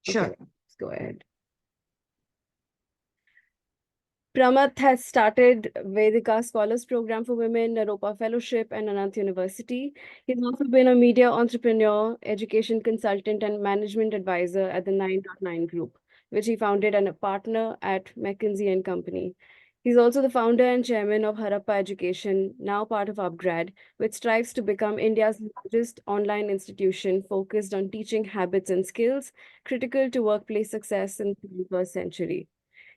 Sure. Okay, let's go ahead. Pramath has started Vedika Scholars Program for Women, Harappa Fellowship, and Anant University. He's also been a media entrepreneur, education consultant, and management advisor at the 9.9 Group, which he founded and a partner at McKinsey and Company. He's also the founder and chairman of Harappa Education, now part of upGrad, which strives to become India's largest online institution focused on teaching habits and skills critical to workplace success in the 21st century.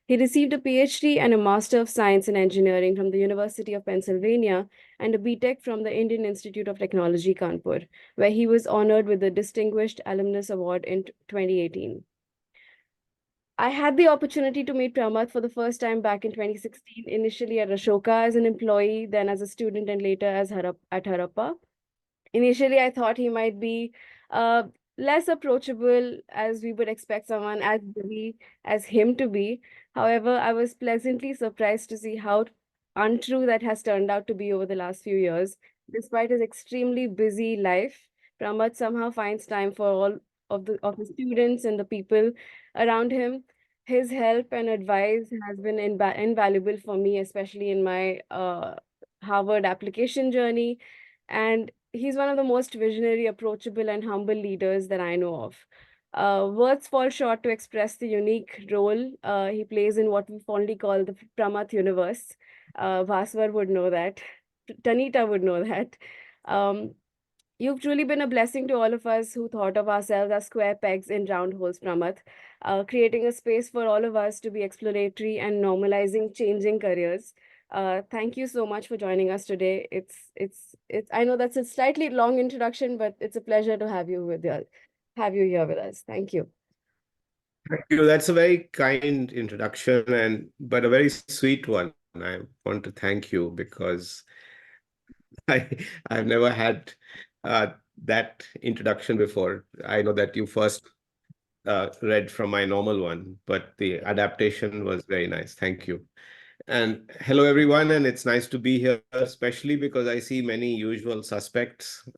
He received a PhD and a Master of Science in Engineering from the University of Pennsylvania and a BTech from the Indian Institute of Technology, Kanpur, where he was honored with the Distinguished Alumnus Award in 2018. I had the opportunity to meet Pramath for the first time back in 2016, initially at Ashoka as an employee, then as a student, and later as at Harappa. Initially, I thought he might be uh, less approachable as we would expect someone as busy as him to be. However, I was pleasantly surprised to see how untrue that has turned out to be over the last few years. Despite his extremely busy life, Pramath somehow finds time for all of the students and the people around him. His help and advice has been invaluable for me, especially in my Harvard application journey. And he's one of the most visionary, approachable, and humble leaders that I know of. Words fall short to express the unique role he plays in what we fondly call the Pramath universe. Vaswar would know that. Tanita would know that. Um, You've truly been a blessing to all of us who thought of ourselves as square pegs in round holes, Pramath, creating a space for all of us to be exploratory and normalizing changing careers. Thank you so much for joining us today. It's. I know that's a slightly long introduction, but it's a pleasure to have you here with us. Thank you. Thank you. That's a very kind introduction, but a very sweet one. I want to thank you because I I've never had uh, that introduction before. I know that you first read from my normal one, but the adaptation was very nice. Thank you. And hello, everyone. And it's nice to be here, especially because I see many usual suspects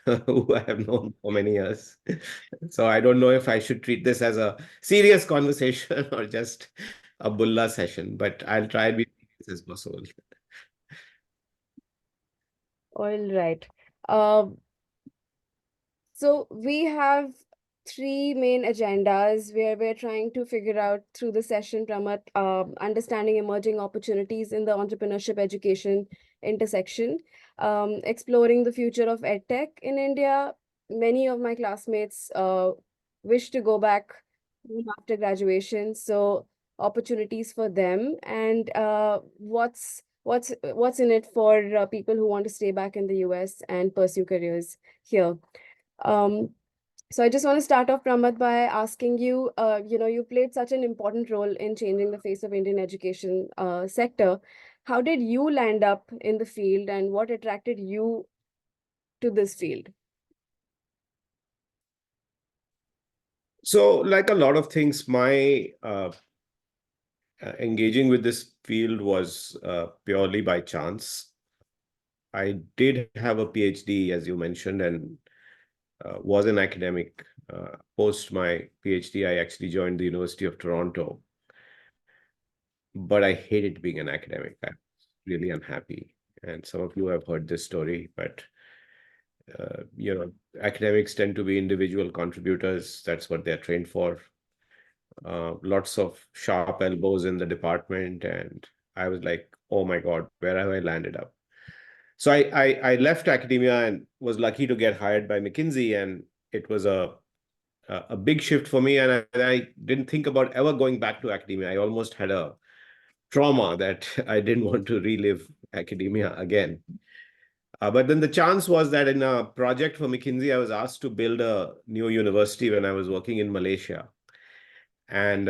who I have known for many years. So I don't know if I should treat this as a serious conversation or just a bulla session, but I'll try and be serious as possible. All right. Uh, So we have three main agendas where we're trying to figure out through the session, Pramath, understanding emerging opportunities in the entrepreneurship education intersection, exploring the future of edtech in India. Many of my classmates wish to go back after graduation, so opportunities for them and what's in it for people who want to stay back in the US and pursue careers here. Um, so I just want to start off, Pramath, by asking you, you played such an important role in changing the face of Indian education sector. How did you land up in the field and what attracted you to this field? So, like a lot of things, my engaging with this field was purely by chance. I did have a PhD, as you mentioned, and was an academic. Post my PhD, I actually joined the University of Toronto, but I hated being an academic. I was really unhappy. And some of you have heard this story, but academics tend to be individual contributors. That's what they're trained for. Lots of sharp elbows in the department, and I was like, oh my God, where have I landed up? So I left academia and was lucky to get hired by McKinsey, and it was a big shift for me, and I didn't think about ever going back to academia. I almost had a trauma that I didn't want to relive academia again. But then the chance was that in a project for McKinsey, I was asked to build a new university when I was working in Malaysia. And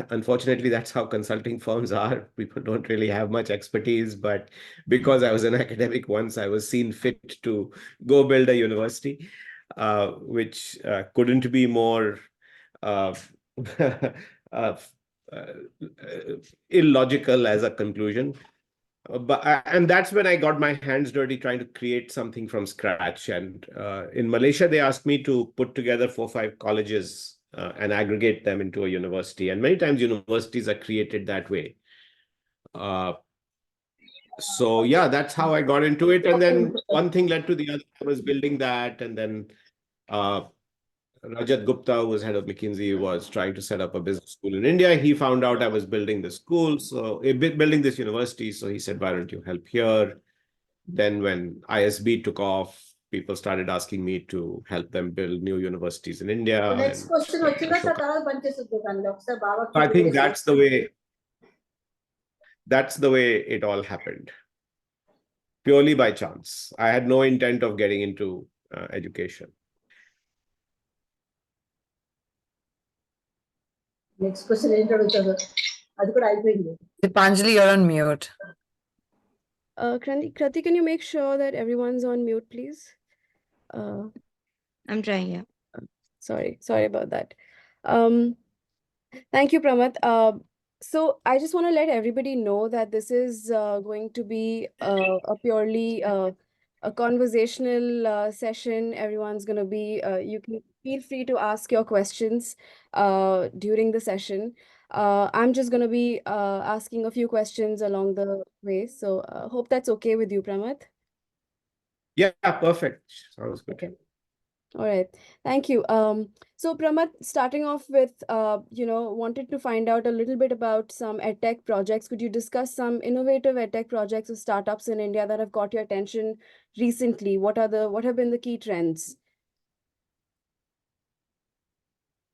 unfortunately, that's how consulting firms are. People don't really have much expertise, but because I was an academic once, I was seen fit to go build a university, which couldn't be more uh, uh, uh, illogical as a conclusion. And that's when I got my hands dirty trying to create something from scratch. And in Malaysia, they asked me to put together 4 or 5 colleges and aggregate them into a university. And many times universities are created that way. So yeah, that's how I got into it. And then one thing led to the other. I was building that, and then uh, Rajat Gupta, who was head of McKinsey, was trying to set up a business school in India. He found out I was building the school, so building this university. So he said, "Why don't you help here?" Then when ISB took off, people started asking me to help them build new universities in India. The next question I think that's the way it all happened. Purely by chance. I had no intent of getting into education. Next question. Dipanjali, you're on mute. Krati, can you make sure that everyone's on mute, please? I'm trying, yeah. Sorry about that. Thank you, Pramath. So I just want to let everybody know that this is going to be a purely a conversational session. Everyone's going to be, you can feel free to ask your questions during the session. I'm just going to be asking a few questions along the way. So hope that's okay with you, Pramath. Yeah, perfect. Sounds good. Okay. All right. Thank you. So Pramath, starting off with, wanted to find out a little bit about some edtech projects. Could you discuss some innovative edtech projects or startups in India that have caught your attention recently? What have been the key trends?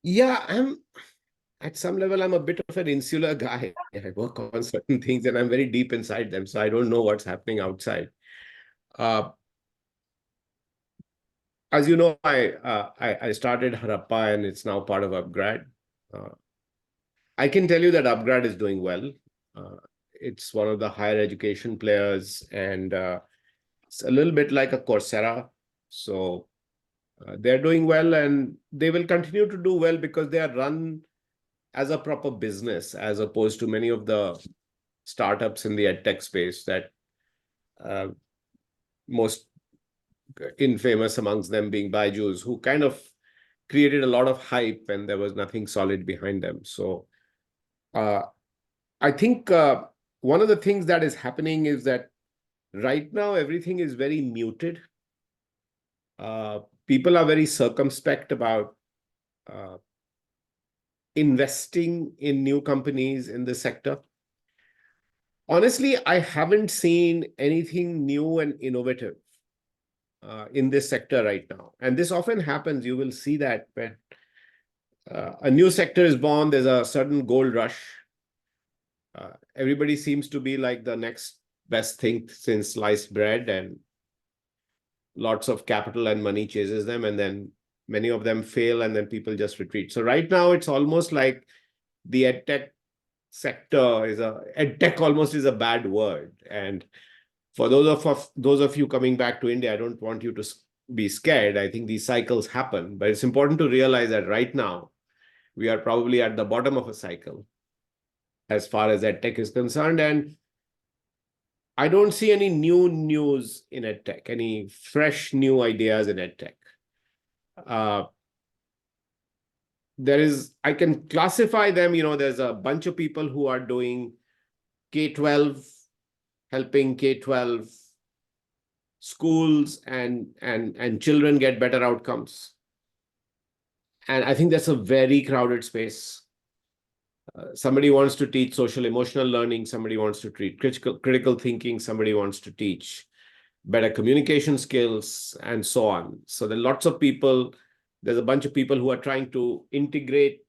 Yeah, at some level, I'm a bit of an insular guy. I work on certain things and I'm very deep inside them, so I don't know what's happening outside. As you know, I started Harappa and it's now part of upGrad. I can tell you that upGrad is doing well. It's one of the higher education players, and it's a little bit like a Coursera. So they're doing well, and they will continue to do well because they are run as a proper business, as opposed to many of the startups in the edtech space that most infamous amongst them being Byju's, who kind of created a lot of hype and there was nothing solid behind them. So I think one of the things that is happening is that right now everything is very muted. People are very circumspect about investing in new companies in the sector. Honestly, I haven't seen anything new and innovative in this sector right now. And this often happens. You will see that when a new sector is born, there's a sudden gold rush. Everybody seems to be like the next best thing since sliced bread, and lots of capital and money chases them, and then many of them fail, and then people just retreat. So right now, it's almost like the edtech sector edtech almost is a bad word. And for those of you coming back to India, I don't want you to be scared. I think these cycles happen, but it's important to realize that right now we are probably at the bottom of a cycle as far as edtech is concerned. And I don't see any new news in edtech, any fresh new ideas in edtech. I can classify them, there's a bunch of people who are doing K-12, helping K-12 schools and children get better outcomes. And I think that's a very crowded space. Somebody wants to teach social emotional learning, somebody wants to teach critical thinking, somebody wants to teach better communication skills, and so on. So there are lots of people, there's a bunch of people who are trying to integrate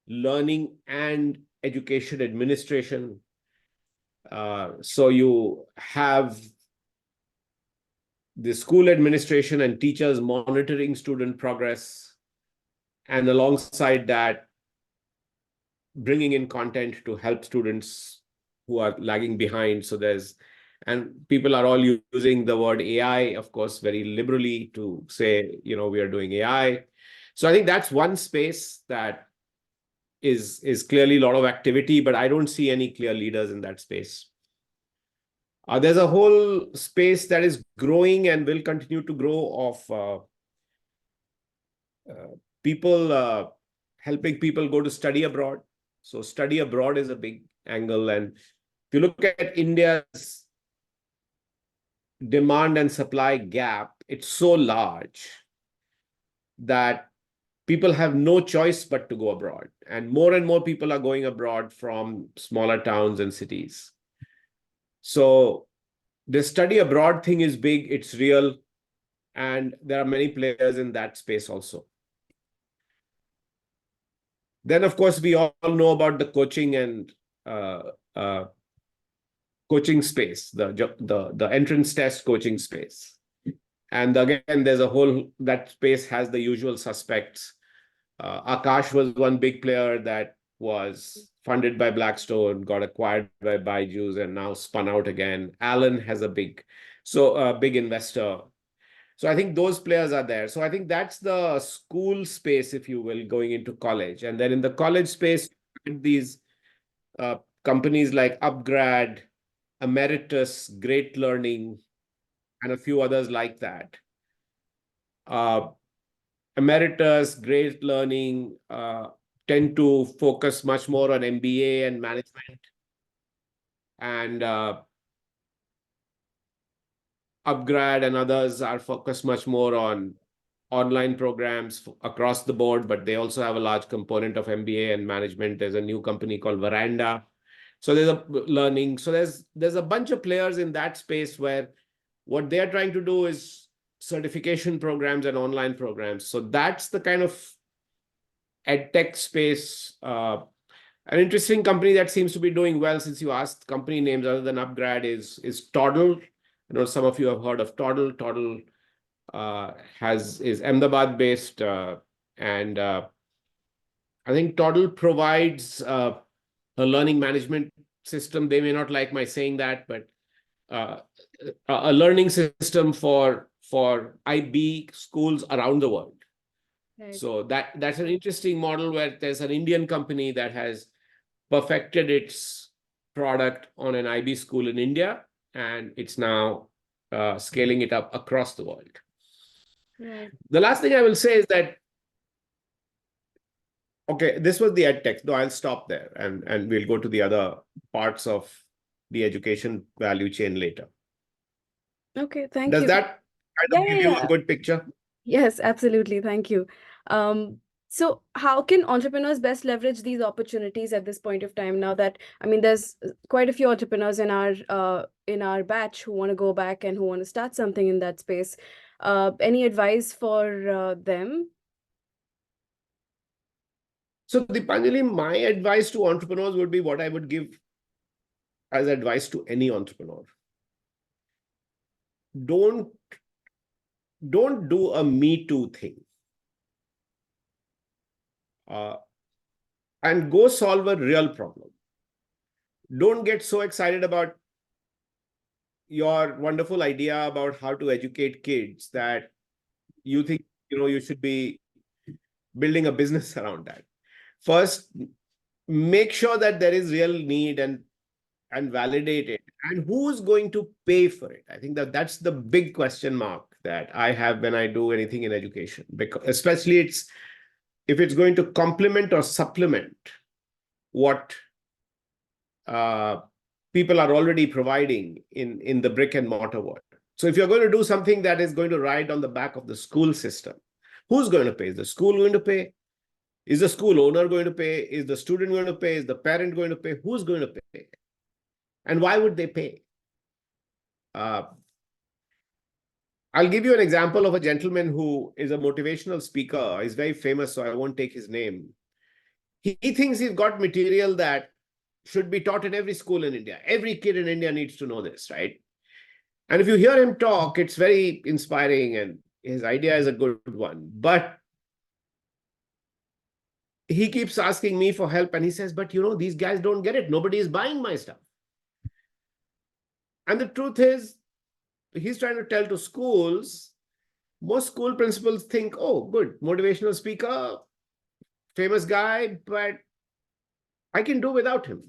learning and education administration. So you have the school administration and teachers monitoring student progress, and alongside that, bringing in content to help students who are lagging behind. And people are all using the word AI, of course, very liberally to say, we are doing AI. So I think that's one space that is clearly a lot of activity, but I don't see any clear leaders in that space. There's a whole space that is growing and will continue to grow of people helping people go to study abroad. So study abroad is a big angle. And if you look at India's demand and supply gap, it's so large that people have no choice but to go abroad. And more people are going abroad from smaller towns and cities. So the study abroad thing is big, it's real, and there are many players in that space also. Then, of course, we all know about the coaching and coaching space, the entrance test coaching space. And again, there's a whole, that space has the usual suspects. Akash was one big player that was funded by Blackstone, got acquired by Byju's, and now spun out again. Alan has a big investor. So I think those players are there. So I think that's the school space, if you will, going into college. And then in the college space, these companies like upGrad, Emeritus, Great Learning, and a few others like that. Emeritus, Great Learning tend to focus much more on MBA and management. And upGrad and others are focused much more on online programs across the board, but they also have a large component of MBA and management. There's a new company called Veranda. So there's a learning. So there's a bunch of players in that space where what they're trying to do is certification programs and online programs. So that's the kind of edtech space. An interesting company that seems to be doing well, since you asked company names other than upGrad, is Toddle. I know some of you have heard of Toddle. Toddle is Ahmedabad based, and I think Toddle provides a learning management system. They may not like my saying that, but a learning system for IB schools around the world. Right. So that's an interesting model where there's an Indian company that has perfected its product on an IB school in India, and it's now scaling it up across the world. Right. The last thing I will say is that, okay, this was the edtech. No, I'll stop there, and we'll go to the other parts of the education value chain later. Okay, thank you. Does you. that kind of give you a good picture? Yes, absolutely. Thank you. So how can entrepreneurs best leverage these opportunities at this point of time? Now that, I mean, there's quite a few entrepreneurs in our batch who want to go back and who want to start something in that space. Any advice for them? So Dipanjali, my advice to entrepreneurs would be what I would give as advice to any entrepreneur. Don't do a Me Too thing. And go solve a real problem. Don't get so excited about your wonderful idea about how to educate kids that you think you should be building a business around that. First, make sure that there is real need and validate it. And who's going to pay for it? I think that's the big question mark that I have when I do anything in education, because especially if it's going to complement or supplement what people are already providing in the brick and mortar world. So if you're going to do something that is going to ride on the back of the school system, who's going to pay? Is the school going to pay? Is the school owner going to pay? Is the student going to pay? Is the parent going to pay? Who's going to pay? And why would they pay? I'll give you an example of a gentleman who is a motivational speaker. He's very famous, so I won't take his name. He thinks he's got material that should be taught in every school in India. Every kid in India needs to know this, right? And if you hear him talk, it's very inspiring and his idea is a good one. But he keeps asking me for help and he says, but these guys don't get it. Nobody is buying my stuff. And the truth is, he's trying to tell to schools, most school principals think, oh, good, motivational speaker, famous guy, but I can do without him.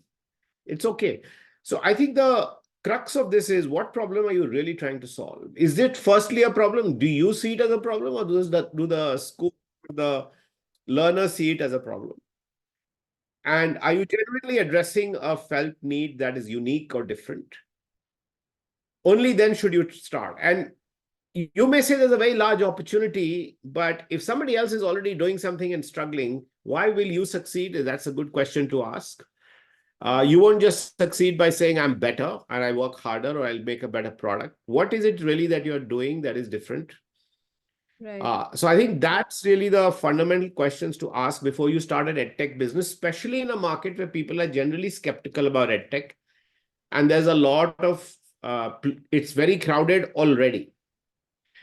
It's okay. So I think the crux of this is, what problem are you really trying to solve? Is it firstly a problem? Do you see it as a problem, or do the school, the learners see it as a problem? And are you genuinely addressing a felt need that is unique or different? Only then should you start. And you may say there's a very large opportunity, but if somebody else is already doing something and struggling, why will you succeed? That's a good question to ask. You won't just succeed by saying I'm better and I work harder or I'll make a better product. What is it really that you're doing that is different? Right. So I think that's really the fundamental questions to ask before you start an edtech business, especially in a market where people are generally skeptical about edtech. And there's a lot of, it's very crowded already.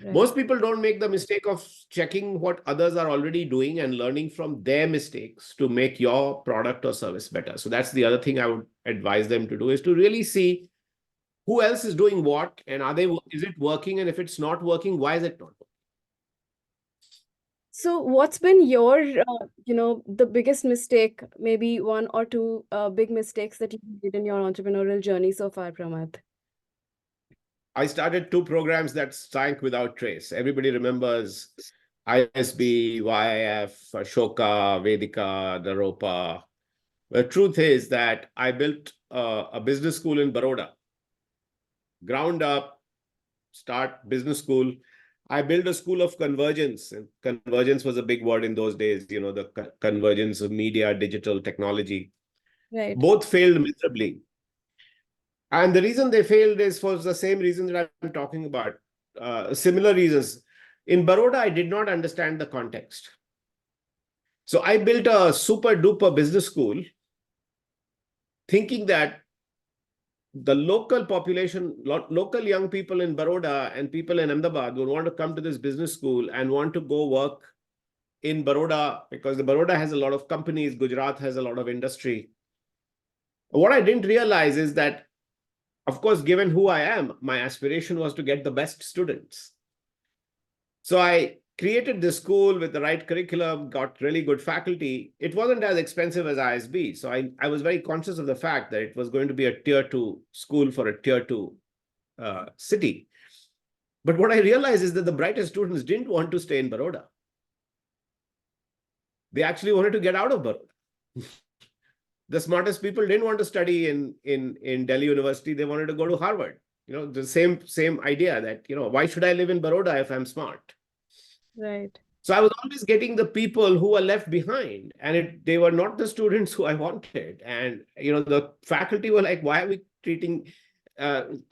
Right. Most people don't make the mistake of checking what others are already doing and learning from their mistakes to make your product or service better. So that's the other thing I would advise them to do, is to really see who else is doing what, and is it working? And if it's not working, why is it not working? So what's been your, the biggest mistake, maybe one or two big mistakes that you did in your entrepreneurial journey so far, Pramath? I started 2 programs that sank without trace. Everybody remembers ISB, YIF, Ashoka, Vedika, Harappa. The truth is that I built a business school in Baroda. Ground up, start business school. I built a school of convergence. And convergence was a big word in those days, the convergence of media, digital technology. Right. Both failed miserably. And the reason they failed is for the same reason that I'm talking about, similar reasons. In Baroda, I did not understand the context. So I built a super duper business school thinking that the local population, local young people in Baroda and people in Ahmedabad would want to come to this business school and want to go work in Baroda, because the Baroda has a lot of companies, Gujarat has a lot of industry. What I didn't realize is that, of course, given who I am, my aspiration was to get the best students. So I created this school with the right curriculum, got really good faculty. It wasn't as expensive as ISB. So I was very conscious of the fact that it was going to be a tier 2 school for a tier 2 city. But what I realized is that the brightest students didn't want to stay in Baroda. They actually wanted to get out of Baroda. The smartest people didn't want to study in Delhi University. They wanted to go to Harvard. The same idea that, why should I live in Baroda if I'm smart? Right. So I was always getting the people who were left behind, and they were not the students who I wanted. And, the faculty were like, why are we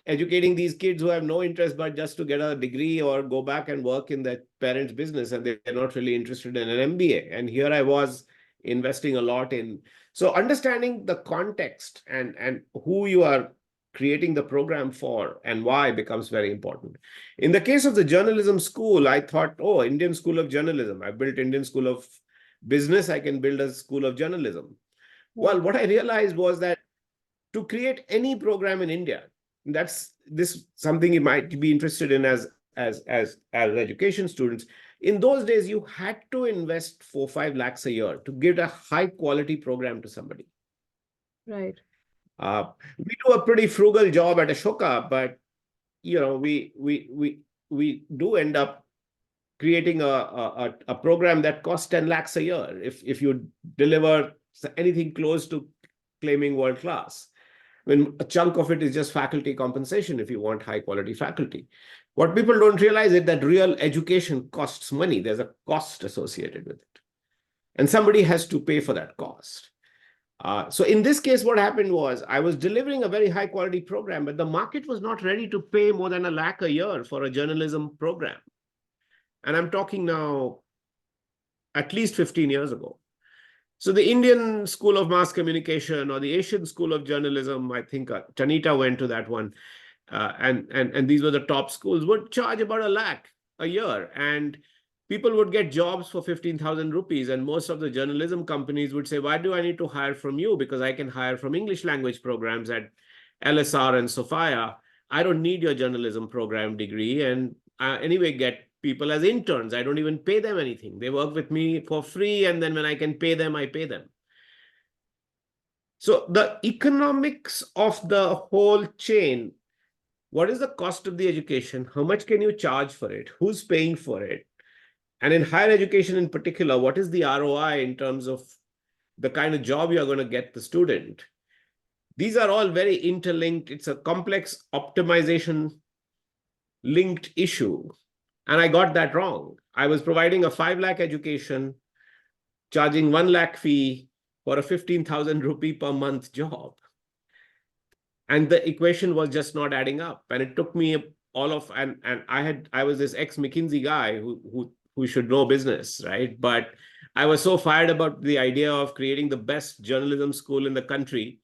educating these kids who have no interest but just to get a degree or go back and work in their parents' business, and they're not really interested in an MBA. And here I was investing a lot in. So understanding the context and who you are creating the program for and why becomes very important. In the case of the journalism school, I thought, oh, Indian School of Journalism. I built Indian School of Business. I can build a School of Journalism. Well, what I realized was that to create any program in India, that's something you might be interested in as education students. In those days, you had to invest 4-5 lakhs a year to give a high quality program to somebody. Right. We do a pretty frugal job at Ashoka, but we do end up creating a program that costs 10 lakhs a year if you deliver anything close to claiming world class. When a chunk of it is just faculty compensation if you want high quality faculty. What people don't realize is that real education costs money. There's a cost associated with it. And somebody has to pay for that cost. So in this case, what happened was I was delivering a very high quality program, but the market was not ready to pay more than 1 lakh a year for a journalism program. And I'm talking now at least 15 years ago. So the Indian School of Mass Communication or the Asian School of Journalism, I think Chanita went to that one, and these were the top schools, would charge about 1 lakh a year. And people would get jobs for 15,000 rupees. And most of the journalism companies would say, why do I need to hire from you? Because I can hire from English language programs at LSR and Sophia. I don't need your journalism program degree. And anyway, get people as interns. I don't even pay them anything. They work with me for free. And then when I can pay them, I pay them. So the economics of the whole chain, what is the cost of the education? How much can you charge for it? Who's paying for it? And in higher education in particular, what is the ROI in terms of the kind of job you're going to get the student? These are all very interlinked. It's a complex optimization linked issue. And I got that wrong. I was providing a 5 lakh education, charging 1 lakh fee for a 15,000 rupee per month job. And the equation was just not adding up. And it took me all of, and I was this ex-McKinsey guy who should know business, right? But I was so fired about the idea of creating the best journalism school in the country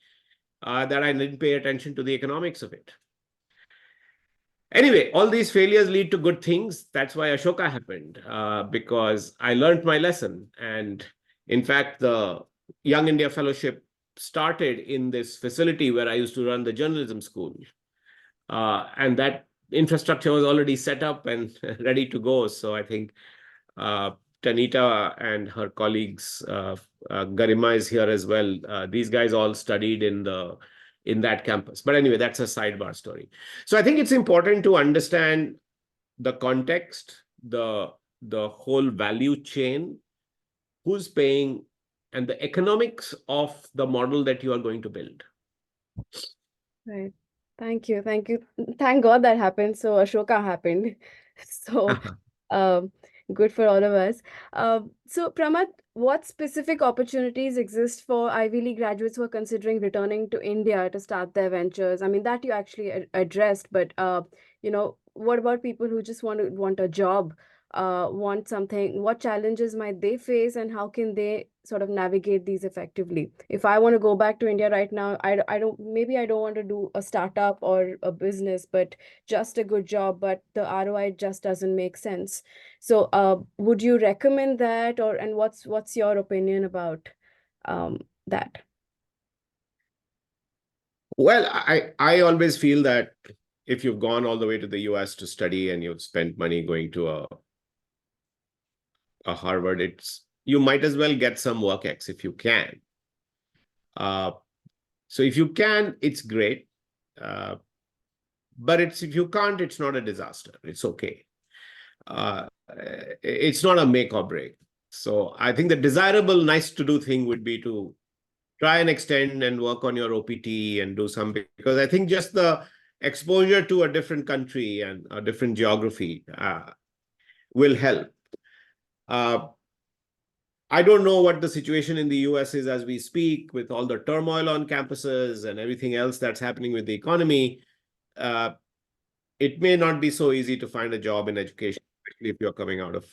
that I didn't pay attention to the economics of it. Anyway, all these failures lead to good things. That's why Ashoka happened, because I learned my lesson. And in fact, the Young India Fellowship started in this facility where I used to run the journalism school. And that infrastructure was already set up and ready to go. So I think Tanita and her colleagues, Garima is here as well. These guys all studied in that campus. But anyway, that's a sidebar story. So I think it's important to understand the context, the whole value chain, who's paying, and the economics of the model that you are going to build. Right. Thank you. Thank you. Thank God that happened. So Ashoka happened. So good for all of us. So Pramath, what specific opportunities exist for Ivy League graduates who are considering returning to India to start their ventures? I mean, that you actually addressed, but what about people who just want a job, want something? What challenges might they face, and how can they sort of navigate these effectively? If I want to go back to India right now, I don't want to do a startup or a business, but just a good job, but the ROI just doesn't make sense. So would you recommend that, and what's your opinion about that? Well, I always feel that if you've gone all the way to the US to study and you've spent money going to a Harvard, you might as well get some work ex if you can. So if you can, it's great. But if you can't, it's not a disaster. It's okay. It's not a make or break. So I think the desirable, nice to do thing would be to try and extend and work on your OPT and do something, because I think just the exposure to a different country and a different geography will help. I don't know what the situation in the US is as we speak, with all the turmoil on campuses and everything else that's happening with the economy. It may not be so easy to find a job in education, especially if you're coming out of,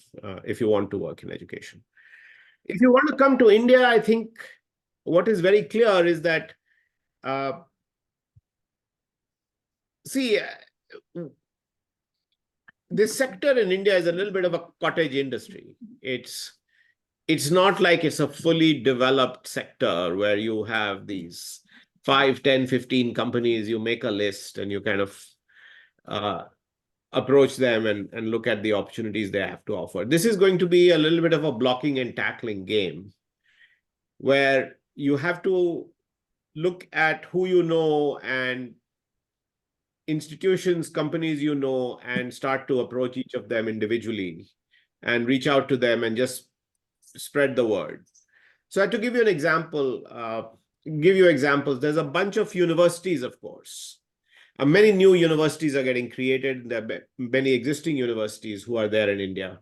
if you want to work in education. If you want to come to India, I think what is very clear is that, this sector in India is a little bit of a cottage industry. It's not like it's a fully developed sector where you have these 5, 10, 15 companies, you make a list and you kind of approach them and look at the opportunities they have to offer. This is going to be a little bit of a blocking and tackling game where you have to look at who you know and institutions, companies you know, and start to approach each of them individually and reach out to them and just spread the word. So I had to give you an example, give you examples. There's a bunch of universities, of course. Many new universities are getting created. There are many existing universities who are there in India.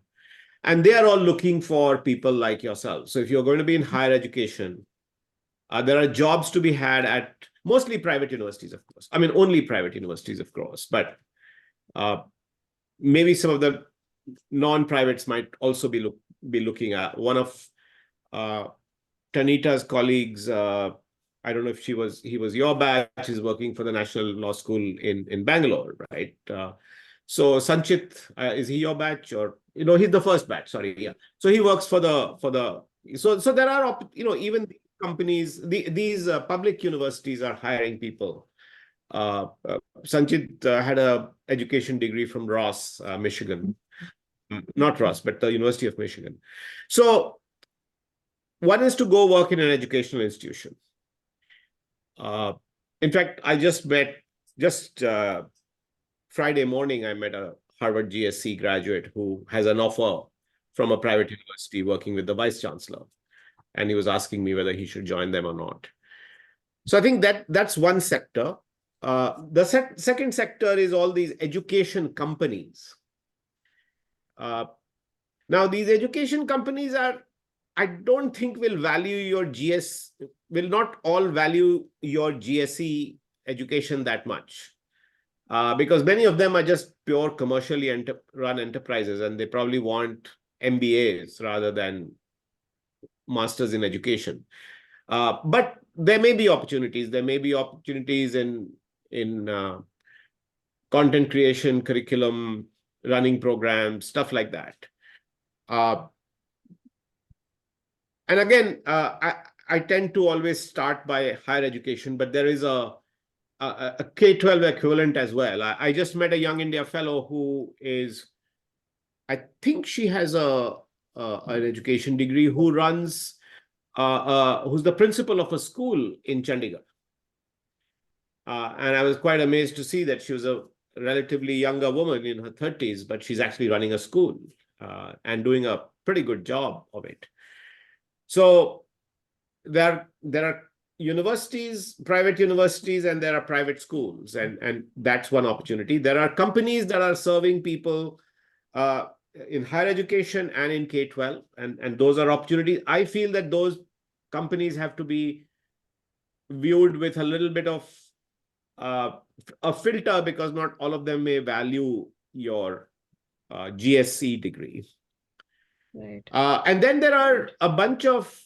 And they are all looking for people like yourself. So if you're going to be in higher education, there are jobs to be had at mostly private universities, of course. I mean, only private universities, of course. But maybe some of the non-privates might also be looking at. One of Tanita's colleagues, I don't know if he was your batch, is working for the National Law School in Bangalore, right? So Sanchit, is he your batch, or he's the first batch? Sorry, yeah. So he works for the. So there are even companies, these public universities are hiring people. Sanchit had a education degree from Ross, Michigan, not Ross, but the University of Michigan. So one is to go work in an educational institution. In fact, I just Friday morning, I met a Harvard GSC graduate who has an offer from a private university working with the vice chancellor. And he was asking me whether he should join them or not. So I think that's one sector. The second sector is all these education companies. Now, these education companies I don't think will not all value your GSE education that much. Because many of them are just pure commercially run enterprises, and they probably want MBAs rather than masters in education. But there may be opportunities. There may be opportunities in content creation, curriculum, running programs, stuff like that. And again, I tend to always start by higher education, but there is a K-12 equivalent as well. I just met a Young India fellow who is, I think she has an education degree, who runs, who's the principal of a school in Chandigarh. And I was quite amazed to see that she was a relatively younger woman in her 30s, but she's actually running a school and doing a pretty good job of it. So there are universities, private universities, and there are private schools, and that's one opportunity. There are companies that are serving people in higher education and in K-12, and those are opportunities. I feel that those companies have to be viewed with a little bit of a filter, because not all of them may value your GSC degree. Right. And then there are a bunch of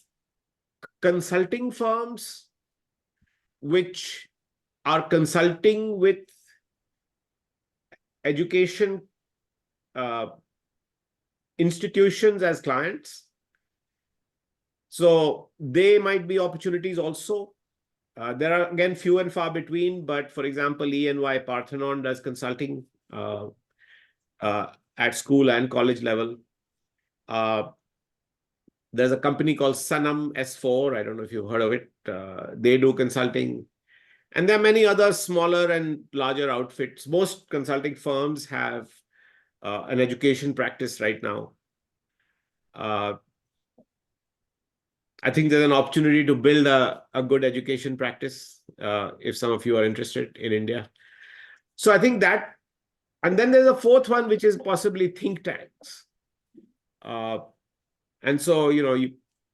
consulting firms which are consulting with education institutions as clients. So they might be opportunities also. There are, again, few and far between, but for example, E&Y Parthenon does consulting at school and college level. There's a company called Sanam S4. I don't know if you've heard of it. They do consulting. And there are many other smaller and larger outfits. Most consulting firms have an education practice right now. I think there's an opportunity to build a good education practice if some of you are interested in India. So I think that, and then there's a fourth one, which is possibly think tanks. And so,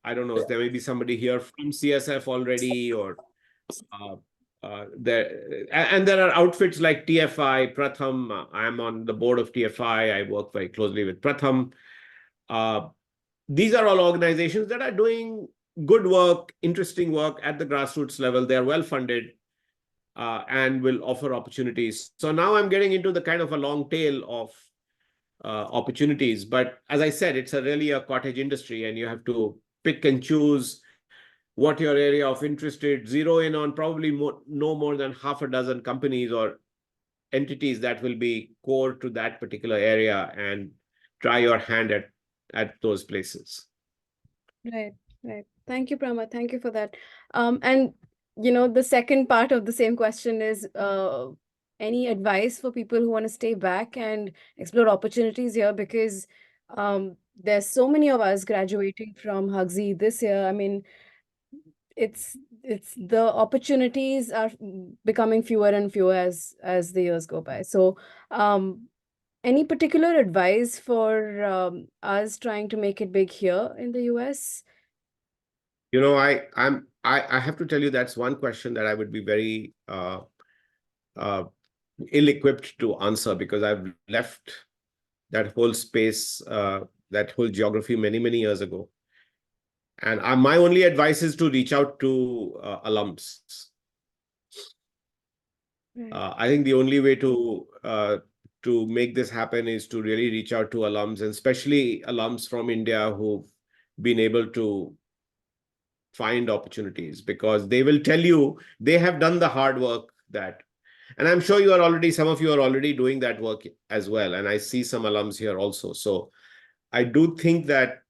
I don't know, there may be somebody here from CSF already, or there are outfits like TFI, Pratham. I'm on the board of TFI. I work very closely with Pratham. These are all organizations that are doing good work, interesting work at the grassroots level. They're well funded and will offer opportunities. So now I'm getting into the kind of a long tail of opportunities. But as I said, it's really a cottage industry, and you have to pick and choose what your area of interest is, zero in on probably no more than half a dozen companies or entities that will be core to that particular area, and try your hand at those places. Right. Thank you, Pramath. Thank you for that. And the second part of the same question is any advice for people who want to stay back and explore opportunities here, because there's so many of us graduating from Hugsy this year. I mean, it's the opportunities are becoming fewer and fewer as the years go by. So any particular advice for us trying to make it big here in the US? I have to tell you, that's one question that I would be very ill-equipped to answer, because I've left that whole space, that whole geography many, many years ago. And my only advice is to reach out to alums. Right. I think the only way to make this happen is to really reach out to alums, and especially alums from India who've been able to find opportunities, because they will tell you they have done the hard work and I'm sure some of you are already doing that work as well. And I see some alums here also. So I do think that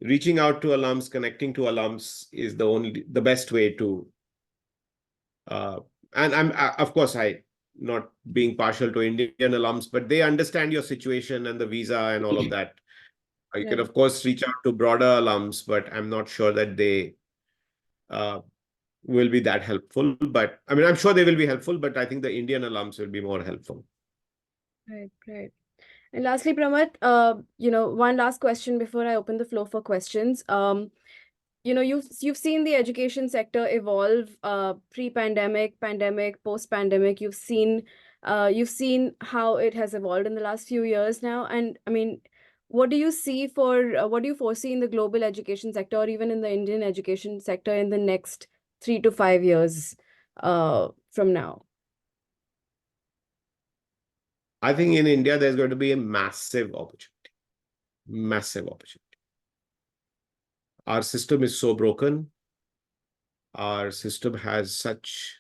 reaching out to alums, connecting to alums is the best way to And of course, not being partial to Indian alums, but they understand your situation and the visa and all of that. You can, of course, reach out to broader alums, but I'm not sure that they will be that helpful. But I mean, I'm sure they will be helpful, but I think the Indian alums will be more helpful. Right, right. And lastly, Pramath, one last question before I open the floor for questions. You've seen the education sector evolve pre-pandemic, pandemic, post-pandemic. You've seen how it has evolved in the last few years now. And I mean, what do you foresee in the global education sector or even in the Indian education sector in the next 3 to 5 years from now? I think in India, there's going to be a massive opportunity. Massive opportunity. Our system is so broken. Our system has such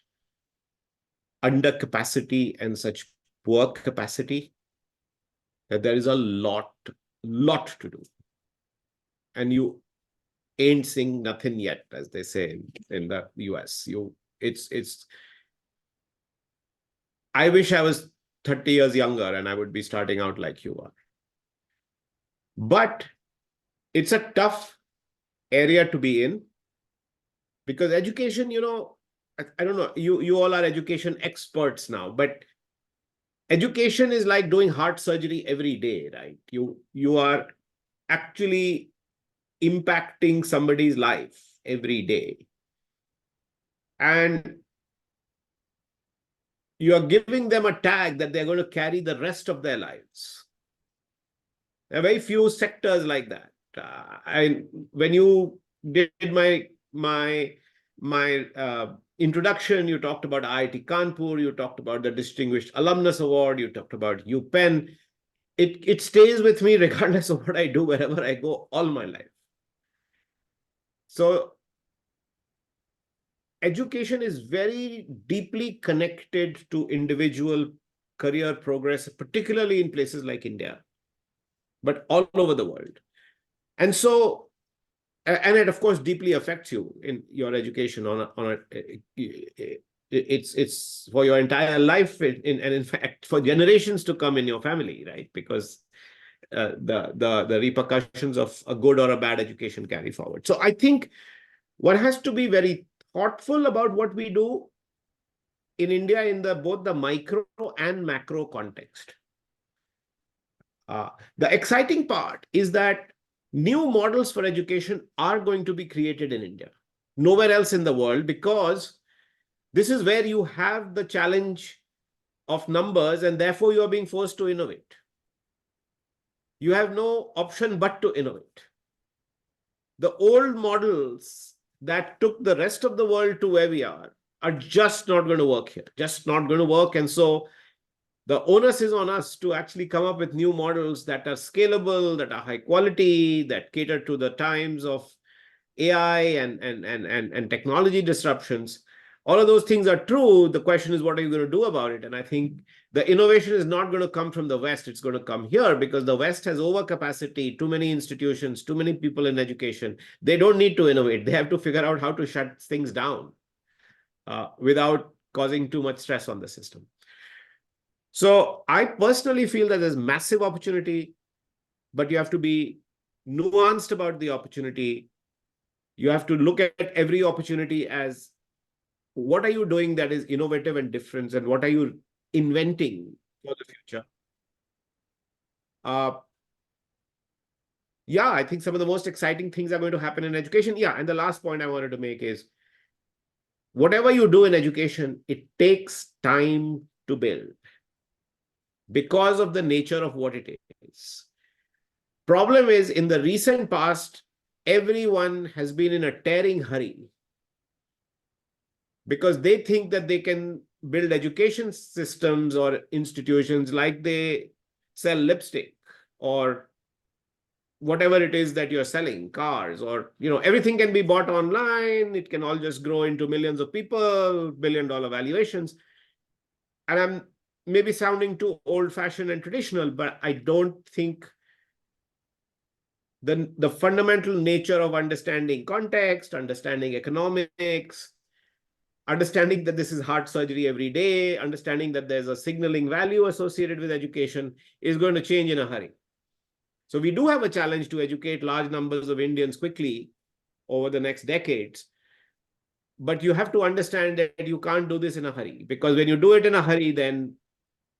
under capacity and such poor capacity that there is a lot to do. And you ain't seeing nothing yet, as they say in the US. I wish I was 30 years younger and I would be starting out like you are. But it's a tough area to be in because education, I don't know, you all are education experts now, but education is like doing heart surgery every day, right? You are actually impacting somebody's life every day. And you are giving them a tag that they're going to carry the rest of their lives. There are very few sectors like that. When you did my introduction, you talked about IIT Kanpur, you talked about the Distinguished Alumnus Award, you talked about UPenn. It stays with me regardless of what I do, wherever I go, all my life. So education is very deeply connected to individual career progress, particularly in places like India, but all over the world. And so, and it of course deeply affects you in your education it's for your entire life, and in fact for generations to come in your family, right? Because the repercussions of a good or a bad education carry forward. So I think one has to be very thoughtful about what we do in India in both the micro and macro context. The exciting part is that new models for education are going to be created in India, nowhere else in the world, because this is where you have the challenge of numbers and therefore you are being forced to innovate. You have no option but to innovate. The old models that took the rest of the world to where we are just not going to work here, just not going to work. And so the onus is on us to actually come up with new models that are scalable, that are high quality, that cater to the times of AI and technology disruptions. All of those things are true. The question is, what are you going to do about it? And I think the innovation is not going to come from the West. It's going to come here because the West has overcapacity, too many institutions, too many people in education. They don't need to innovate. They have to figure out how to shut things down without causing too much stress on the system. So I personally feel that there's massive opportunity, but you have to be nuanced about the opportunity. You have to look at every opportunity as, what are you doing that is innovative and different, and what are you inventing for the future? Yeah, I think some of the most exciting things are going to happen in education. Yeah, and the last point I wanted to make is, whatever you do in education, it takes time to build because of the nature of what it is. Problem is, in the recent past, everyone has been in a tearing hurry because they think that they can build education systems or institutions like they sell lipstick or whatever it is that you're selling, cars, or everything can be bought online. It can all just grow into millions of people, billion-dollar valuations. And I'm maybe sounding too old-fashioned and traditional, but I don't think the fundamental nature of understanding context, understanding economics, understanding that this is heart surgery every day, understanding that there's a signaling value associated with education is going to change in a hurry. So we do have a challenge to educate large numbers of Indians quickly over the next decades. But you have to understand that you can't do this in a hurry, because when you do it in a hurry, then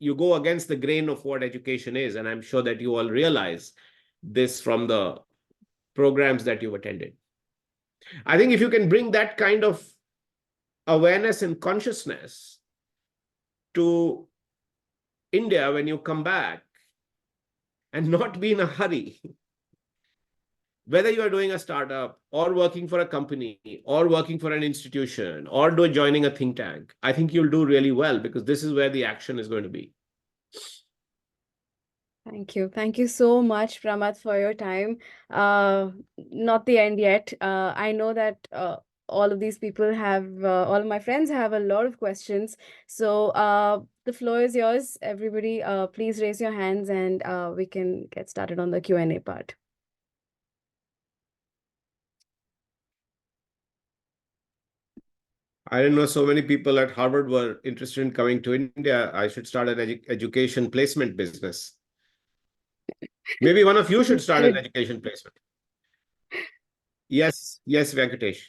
you go against the grain of what education is. And I'm sure that you all realize this from the programs that you've attended. I think if you can bring that kind of awareness and consciousness to India when you come back and not be in a hurry, whether you are doing a startup or working for a company or working for an institution or joining a think tank, I think you'll do really well, because this is where the action is going to be. Thank you. Thank you so much, Pramath, for your time. Not the end yet. I know that all of these people have, all of my friends have a lot of questions. So the floor is yours. Everybody, please raise your hands and we can get started on the Q&A part. I didn't know so many people at Harvard were interested in coming to India. I should start an education placement business. Maybe one of you should start an education placement. Yes, Venkatesh.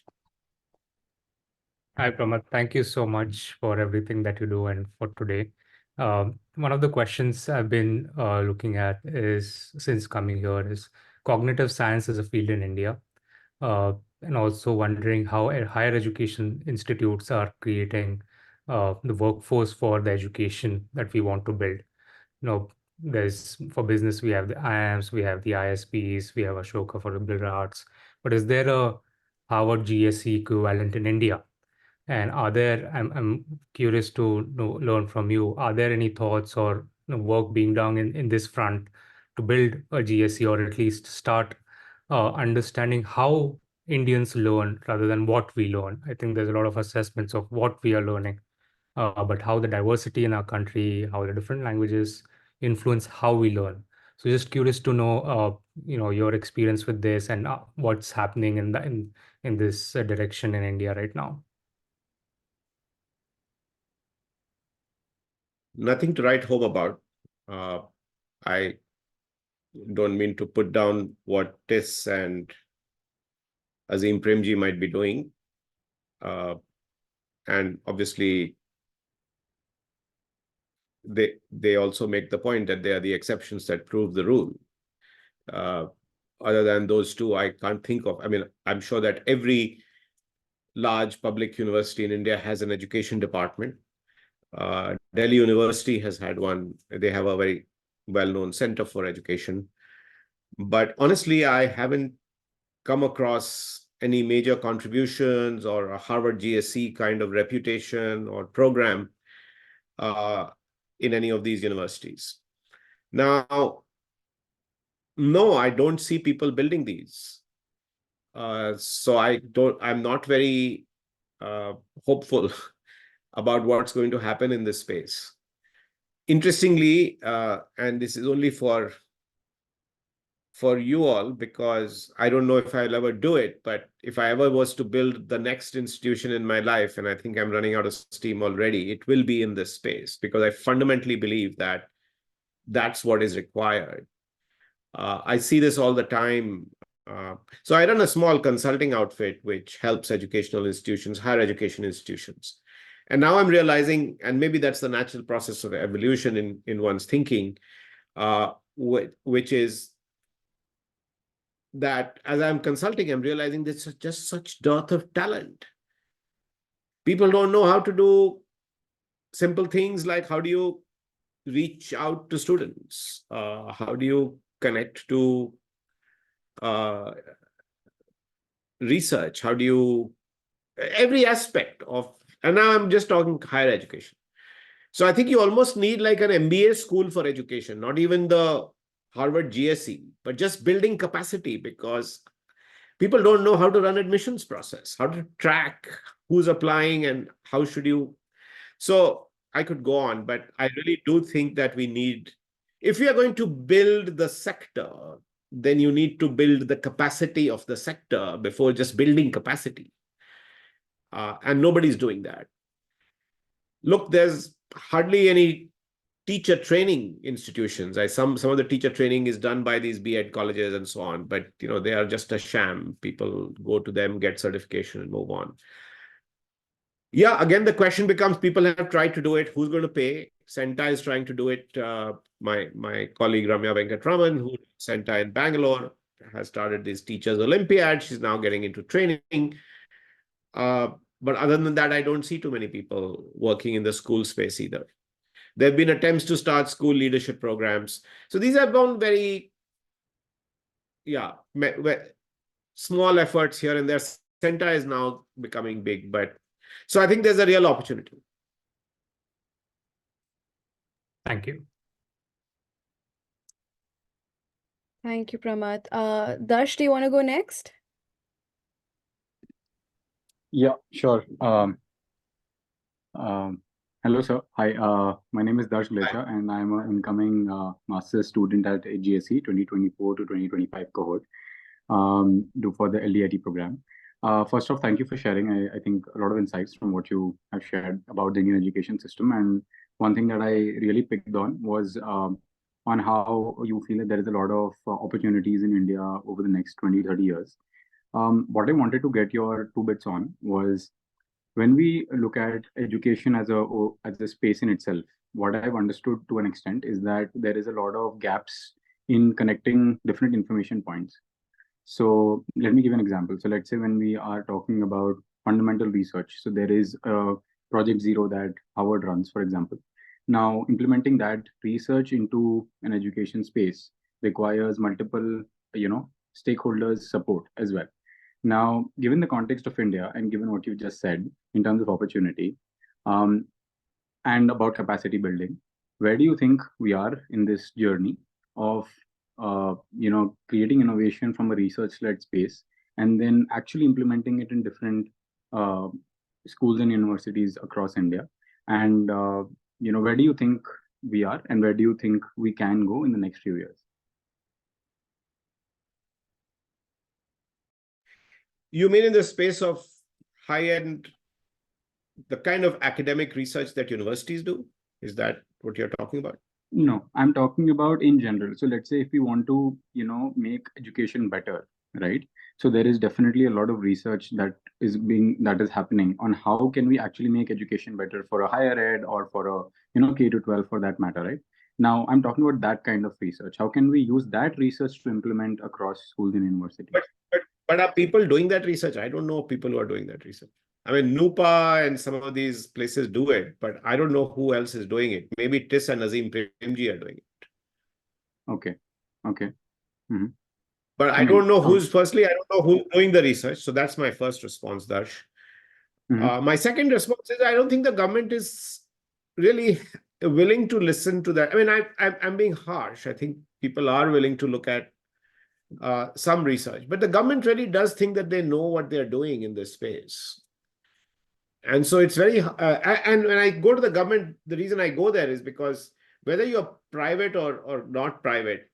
Hi, Pramath. Thank you so much for everything that you do and for today. One of the questions I've been looking at is, since coming here, is cognitive science as a field in India, and also wondering how higher education institutes are creating the workforce for the education that we want to build. There's, for business, we have the IIMs, we have the ISPs, we have Ashoka for liberal arts. But is there a Harvard GSE equivalent in India? And are there, I'm curious to learn from you, are there any thoughts or work being done in this front to build a GSE, or at least start understanding how Indians learn rather than what we learn? I think there's a lot of assessments of what we are learning, but how the diversity in our country, how the different languages influence how we learn. So just curious to know, your experience with this and what's happening in this direction in India right now. Nothing to write home about. I don't mean to put down what Tis and Azim Premji might be doing. And obviously, they also make the point that they are the exceptions that prove the rule. Other than those two, I can't think of. I mean, I'm sure that every large public university in India has an education department. Delhi University has had one. They have a very well-known center for education. But honestly, I haven't come across any major contributions or a Harvard GSE kind of reputation or program in any of these universities. Now, no, I don't see people building these. So I'm not very hopeful about what's going to happen in this space. Interestingly, and this is only for you all, because I don't know if I'll ever do it, but if I ever was to build the next institution in my life, and I think I'm running out of steam already, it will be in this space, because I fundamentally believe that that's what is required. I see this all the time. So I run a small consulting outfit which helps educational institutions, higher education institutions. And now I'm realizing, and maybe that's the natural process of evolution in one's thinking, which is that as I'm consulting, I'm realizing there's just such dearth of talent. People don't know how to do simple things like, how do you reach out to students? How do you connect to research? How do you, every aspect of, and now I'm just talking higher education. So I think you almost need like an MBA school for education, not even the Harvard GSE, but just building capacity, because people don't know how to run admissions process, how to track who's applying and how should you. So I could go on, but I really do think that we need, if we are going to build the sector, then you need to build the capacity of the sector before just building capacity. and nobody's doing that. Look, there's hardly any teacher training institutions. Some of the teacher training is done by these B.Ed colleges and so on, but they are just a sham. People go to them, get certification, and move on. Yeah, again, the question becomes: people have tried to do it. Who's going to pay? Senta is trying to do it. My colleague Ramya Venkatraman, who Senta in Bangalore, has started this Teachers Olympiad. She's now getting into training. But other than that, I don't see too many people working in the school space either. There have been attempts to start school leadership programs. So these have gone very, small efforts here and there. Senta is now becoming big, but so I think there's a real opportunity. Thank you. Thank you, Pramath. Darsh, do you want to go next? Yeah, sure. Hello, sir. Hi, my name is Darsh Glecha, and I'm an incoming master's student at GSE 2024 to 2025 cohort for the LDIT program. First off, thank you for sharing. I think a lot of insights from what you have shared about the Indian education system. And one thing that I really picked on was on how you feel that there is a lot of opportunities in India over the next 20, 30 years. What I wanted to get your 2 bits on was, when we look at education as a space in itself, what I've understood to an extent is that there is a lot of gaps in connecting different information points. So let me give an example. So let's say when we are talking about fundamental research, so there is a Project Zero that Harvard runs, for example. Now, implementing that research into an education space requires multiple, stakeholders' support as well. Now, given the context of India and given what you just said in terms of opportunity and about capacity building, where do you think we are in this journey of creating innovation from a research-led space and then actually implementing it in different schools and universities across India? And where do you think we are, and where do you think we can go in the next few years? You mean in the space of high-end, the kind of academic research that universities do? Is that what you're talking about? No, I'm talking about in general. So let's say if we want to, make education better, right? So there is definitely a lot of research that is happening on how can we actually make education better for a higher ed or for a, K to 12 for that matter, right? Now I'm talking about that kind of research. How can we use that research to implement across schools and universities? But are people doing that research? I don't know people who are doing that research. I mean, NUPA and some of these places do it, but I don't know who else is doing it. Maybe TIS and Azim Premji are doing it. Okay. Mm-hmm. But I don't know who's, firstly, I don't know who's doing the research. So that's my first response, Darsh. Mm-hmm. My second response is, I don't think the government is really willing to listen to that. I mean, I'm being harsh. I think people are willing to look at some research, but the government really does think that they know what they're doing in this space. And so it's very, and when I go to the government, the reason I go there is because whether you're private or not private,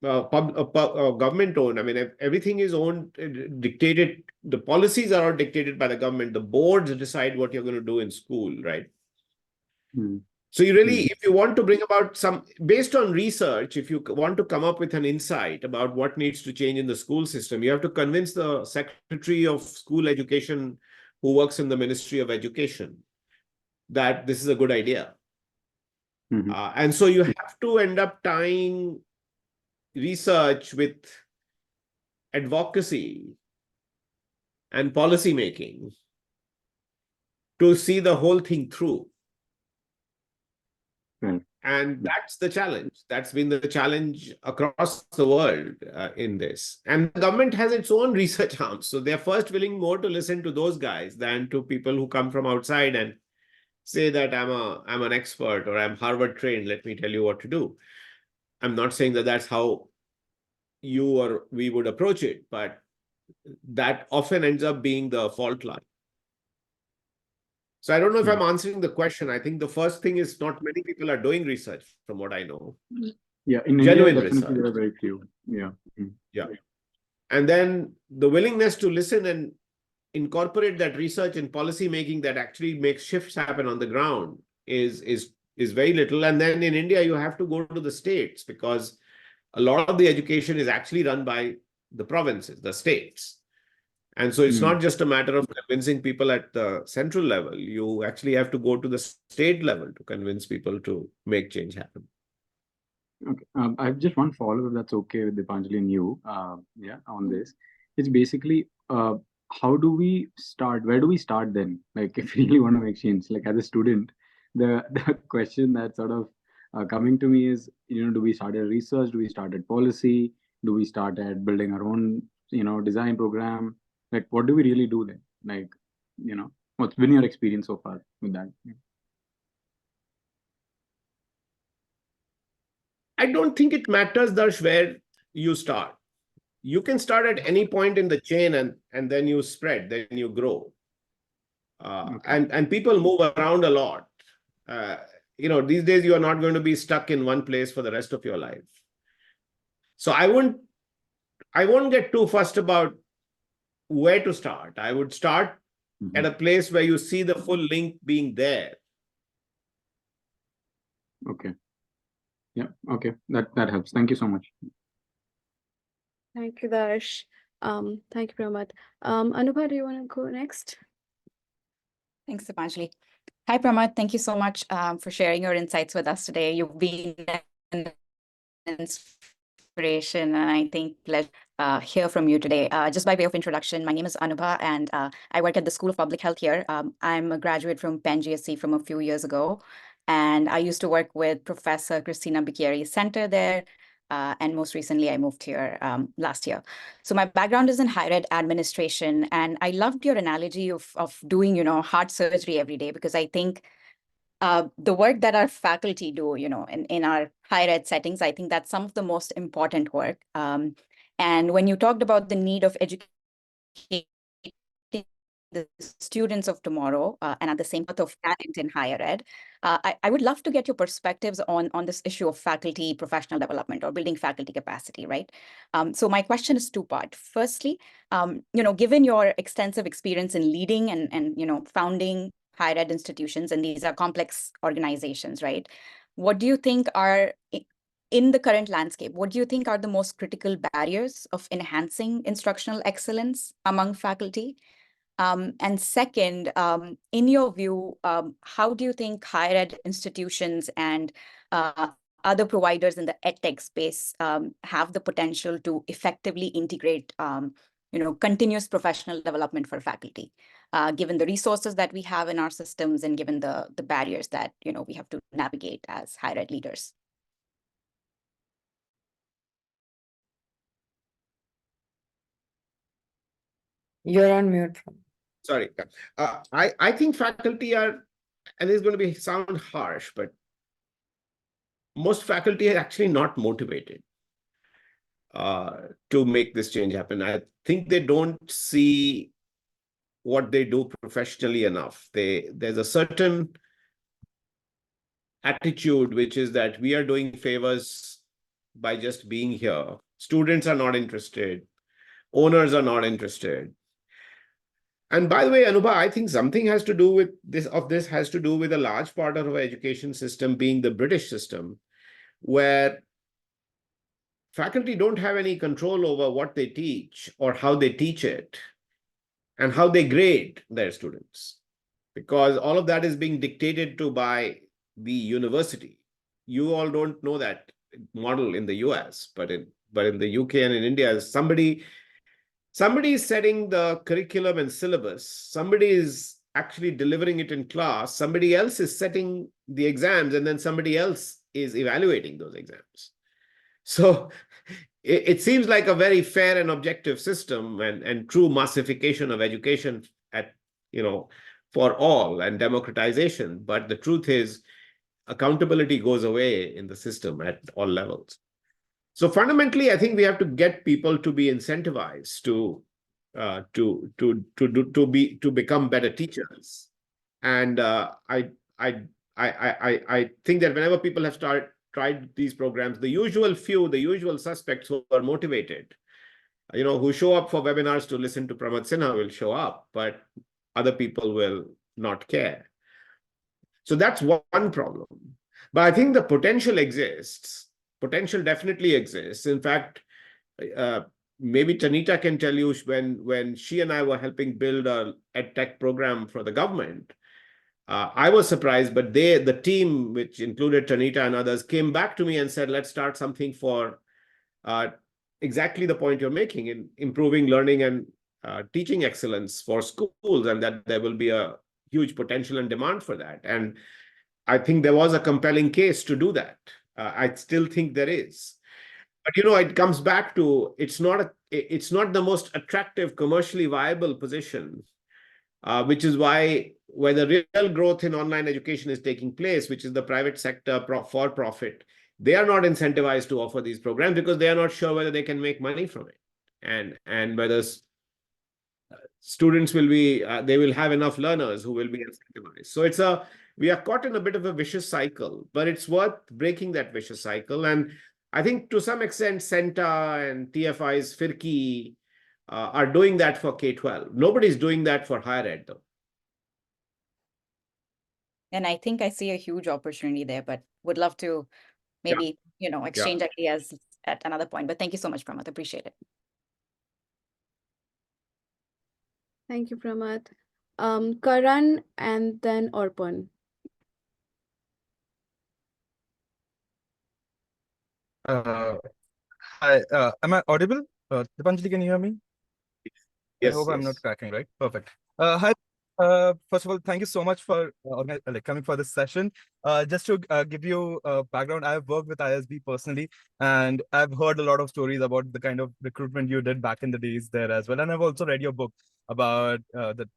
government owned, I mean, everything is owned, dictated, the policies are all dictated by the government. The boards decide what you're going to do in school, right? Mm-hmm. So you really, if you want to bring about some, based on research, if you want to come up with an insight about what needs to change in the school system, you have to convince the Secretary of School Education who works in the Ministry of Education that this is a good idea. Mm-hmm. And so you have to end up tying research with advocacy and policy making to see the whole thing through. And that's the challenge. That's been the challenge across the world in this. And the government has its own research arms. So they're first willing more to listen to those guys than to people who come from outside and say that I'm an expert or I'm Harvard trained. Let me tell you what to do. I'm not saying that that's how you or we would approach it, but that often ends up being the fault line. So I don't know if I'm answering the question. I think the first thing is not many people are doing research from what I know. Yeah, in genuine India, definitely research. there are very few. Yeah. Yeah. And then the willingness to listen and incorporate that research and policy making that actually makes shifts happen on the ground is very little. And then in India, you have to go to the states because a lot of the education is actually run by the provinces, the states. And so it's not just a matter of convincing people at the central level. You actually have to go to the state level to convince people to make change happen. Okay. I have just one follow-up, if that's okay with Dipanjali and you, on this. It's basically, how do we start? Where do we start then? Like, if you really want to make change, like as a student, the question that's sort of coming to me is, do we start at research? Do we start at policy? Do we start at building our own, design program? Like, what do we really do then? Like, what's been your experience so far with that? I don't think it matters, Darsh, where you start. You can start at any point in the chain and then you spread, then you grow. And people move around a lot. These days you are not going to be stuck in one place for the rest of your life. So I won't get too fussed about where to start. I would start at a place where you see the full link being there. Okay. Yeah. Okay. That helps. Thank you so much. Thank you, Darsh. Thank you, Pramath. Anubha, do you want to go next? Thanks, Dipanjali. Hi, Pramath. Thank you so much for sharing your insights with us today. You've been an inspiration, and I think pleasure hear from you today. Just by way of introduction, my name is Anubha, and I work at the School of Public Health here. I'm a graduate from Penn GSC from a few years ago, and I used to work with Professor Christina Bicchieri's center there. And most recently, I moved here last year. So my background is in higher ed administration, and I loved your analogy of doing, heart surgery every day, because I think the work that our faculty do, in our higher ed settings, I think that's some of the most important work. And when you talked about the need of educating the students of tomorrow and at the same path of talent in higher ed, I would love to get your perspectives on this issue of faculty professional development or building faculty capacity, right? So my question is two-part. Firstly, given your extensive experience in leading and founding higher ed institutions, and these are complex organizations, right? What do you think are, in the current landscape, what do you think are the most critical barriers of enhancing instructional excellence among faculty? And second, in your view, how do you think higher ed institutions and other providers in the edtech space have the potential to effectively integrate continuous professional development for faculty, given the resources that we have in our systems and given the barriers that we have to navigate as higher ed leaders? You're on mute. Sorry. I think faculty are, and it's going to sound harsh, but most faculty are actually not motivated to make this change happen. I think they don't see what they do professionally enough. There's a certain attitude, which is that we are doing favors by just being here. Students are not interested. Owners are not interested. And by the way, Anubha, I think something has to do with this has to do with a large part of our education system being the British system, where faculty don't have any control over what they teach or how they teach it and how they grade their students, because all of that is being dictated to by the university. You all don't know that model in the US, but in the UK and in India, somebody is setting the curriculum and syllabus. Somebody is actually delivering it in class. Somebody else is setting the exams, and then somebody else is evaluating those exams. So it seems like a very fair and objective system and true massification of education for all and democratization. But the truth is, accountability goes away in the system at all levels. So fundamentally, I think we have to get people to be incentivized to become better teachers. And I think that whenever people have tried these programs, the usual suspects who are motivated who show up for webinars to listen to Pramath Sinha will show up, but other people will not care. So that's one problem. But I think the potential exists. Potential definitely exists. In fact, maybe Tanita can tell you when she and I were helping build a EdTech program for the government, I was surprised, but the team, which included Tanita and others, came back to me and said, let's start something for exactly the point you're making in improving learning and teaching excellence for schools, and that there will be a huge potential and demand for that. And I think there was a compelling case to do that. I still think there is. But it comes back to it's not the most attractive, commercially viable position, which is where the real growth in online education is taking place, which is the private sector for profit. They are not incentivized to offer these programs because they are not sure whether they can make money from it, and whether students will be they will have enough learners who will be incentivized. So we are caught in a bit of a vicious cycle, but it's worth breaking that vicious cycle. And I think to some extent, CENTA and TFI's FIRKI are doing that for K-12. Nobody's doing that for higher ed, though. And I think I see a huge opportunity there, but would love to maybe, exchange ideas at another point. But thank you so much, Pramath. Appreciate it. Thank you, Pramath. Karan and then Orpon. Hi, am I audible? Dipanjali, can you hear me? Yes, I hope I'm not yes. cracking, right? Perfect. Hi. First of all, thank you so much for coming for this session. Just to give you background, I've worked with ISB personally, and I've heard a lot of stories about the kind of recruitment you did back in the days there as well. And I've also read your book about the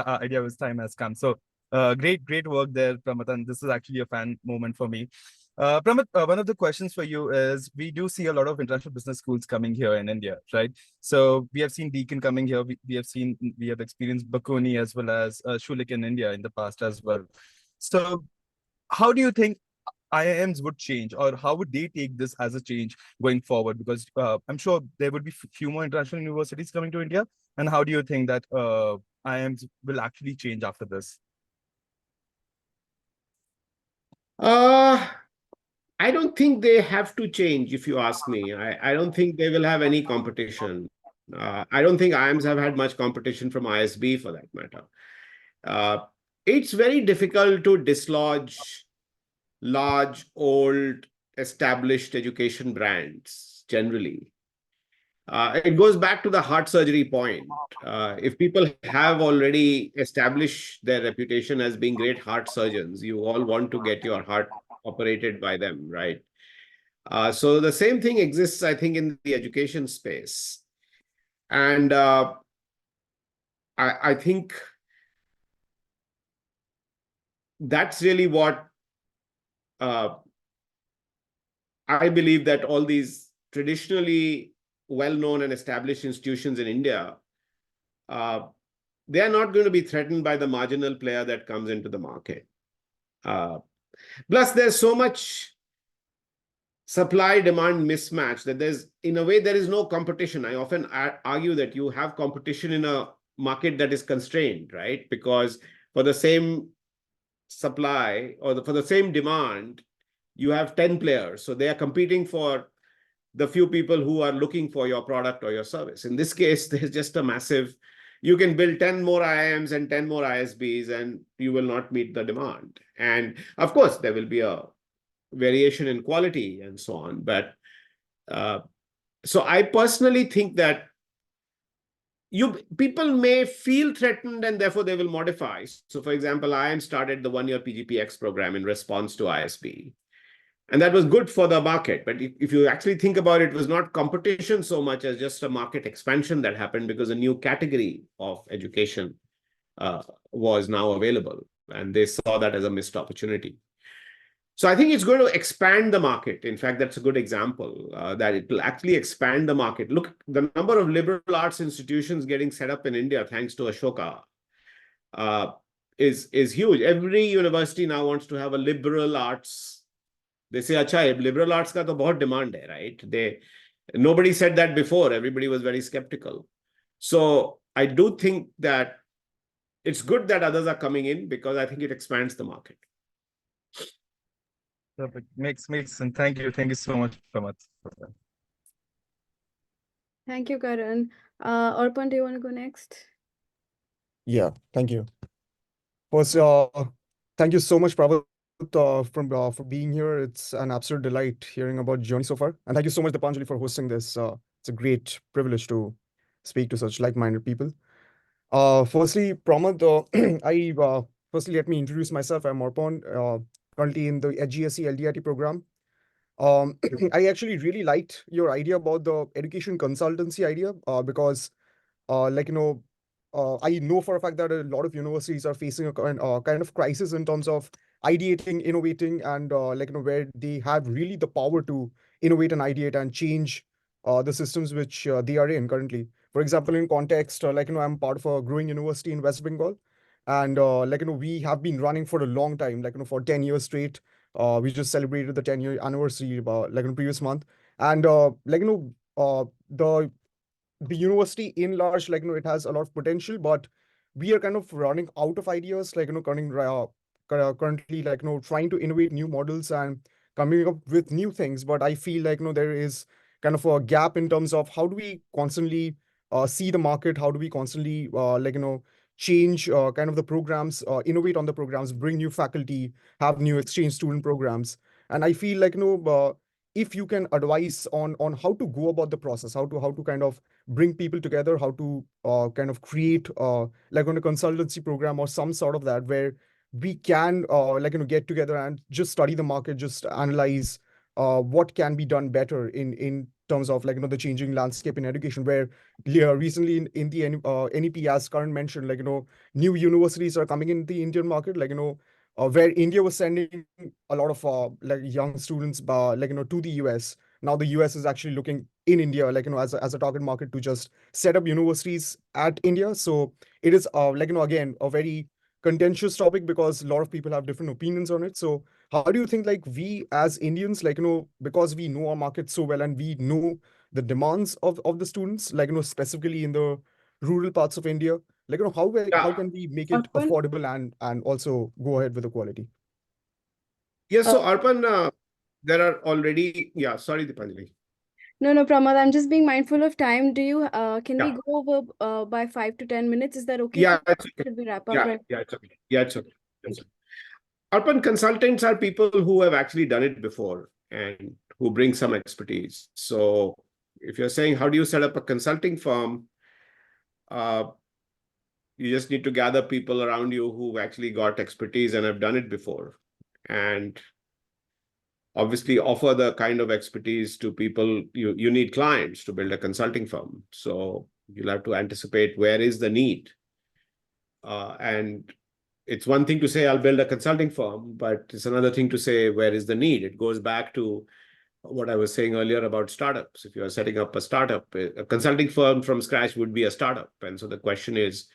idea was time has come. So great work there, Pramath. And this is actually a fan moment for me. Pramath, one of the questions for you is, we do see a lot of international business schools coming here in India, right? So we have seen Deakin coming here. We have experienced Bocconi as well as Schulich in India in the past as well. So how do you think IIMs would change, or how would they take this as a change going forward? Because I'm sure there would be few more international universities coming to India. And how do you think that IIMs will actually change after this? I don't think they have to change, if you ask me. I don't think they will have any competition. I don't think IIMs have had much competition from ISB for that matter. It's very difficult to dislodge large, old, established education brands generally. It goes back to the heart surgery point. If people have already established their reputation as being great heart surgeons, you all want to get your heart operated by them, right? So the same thing exists, I think, in the education space. And I think that's really what I believe, that all these traditionally well-known and established institutions in India, they are not going to be threatened by the marginal player that comes into the market. Plus, there's so much supply-demand mismatch that in a way, there is no competition. I often argue that you have competition in a market that is constrained, right? Because for the same supply or for the same demand, you have 10 players. So they are competing for the few people who are looking for your product or your service. In this case, there's just a massive, you can build 10 more IIMs and 10 more ISBs, and you will not meet the demand. And of course, there will be a variation in quality and so on. But so I personally think that people may feel threatened and therefore they will modify. So for example, IIM started the 1-year PGPX program in response to ISB. And that was good for the market. But if you actually think about it, it was not competition so much as just a market expansion that happened because a new category of education was now available. And they saw that as a missed opportunity. So I think it's going to expand the market. In fact, that's a good example that it will actually expand the market. Look, the number of liberal arts institutions getting set up in India, thanks to Ashoka, is huge. Every university now wants to have a liberal arts. They say, अच्छा, liberal arts का तो बहुत demand है, right? Nobody said that before. Everybody was very skeptical. So I do think that it's good that others are coming in because I think it expands the market. Perfect. Makes sense. Thank you so much, Pramath. Thank you, Karan. Arpan, do you want to go next? Yeah, thank you. First, thank you so much, Prabhat, for being here. It's an absolute delight hearing about journey so far, and thank you so much, Dipanjali, for hosting this. It's a great privilege to speak to such like-minded people. Firstly, Pramath, firstly let me introduce myself. I'm Arpan, currently in the GSC LDIT program. I actually really liked your idea about the education consultancy idea because I know for a fact that a lot of universities are facing a kind of crisis in terms of ideating, innovating, and where they have really the power to innovate and ideate and change the systems which they are in currently. For example, in context, I'm part of a growing university in West Bengal, and we have been running for a long time, for 10 years straight. We just celebrated the 10-year anniversary previous month, and the university in large, it has a lot of potential, but we are kind of running out of ideas, currently, trying to innovate new models and coming up with new things. But I feel there is kind of a gap in terms of how do we constantly see the market, how do we constantly change kind of the programs, innovate on the programs, bring new faculty, have new exchange student programs. And I feel if you can advise on how to go about the process, how to kind of bring people together, how to kind of create on a consultancy program or some sort of that, where we can get together and just study the market, just analyze what can be done better in terms of the changing landscape in education, where recently in the NEP, as Karan mentioned, new universities are coming in the Indian market, where India was sending a lot of young students to the US. Now the US is actually looking in India, as a target market to just set up universities at India. So it is again, a very contentious topic because a lot of people have different opinions on it. So how do you think we as Indians, because we know our market so well and we know the demands of the students, specifically in the rural parts of India, how can we make it Arpan? affordable and also go ahead with the quality? Yes, so Arpan, there are already, sorry, Dipanjali. No, Pramath, I'm just being mindful of time. Can we Yeah. go over by 5 to 10 minutes? Is that okay? Yeah, it's okay. Should we wrap up right? It's okay. It's okay. Arpan, consultants are people who have actually done it before and who bring some expertise. So if you're saying, how do you set up a consulting firm? You just need to gather people around you who've actually got expertise and have done it before. And obviously offer the kind of expertise to people. You need clients to build a consulting firm. So you'll have to anticipate where is the need. And it's one thing to say, I'll build a consulting firm, but it's another thing to say, where is the need? It goes back to what I was saying earlier about startups. If you are setting up a startup, a consulting firm from scratch would be a startup. And so the question is,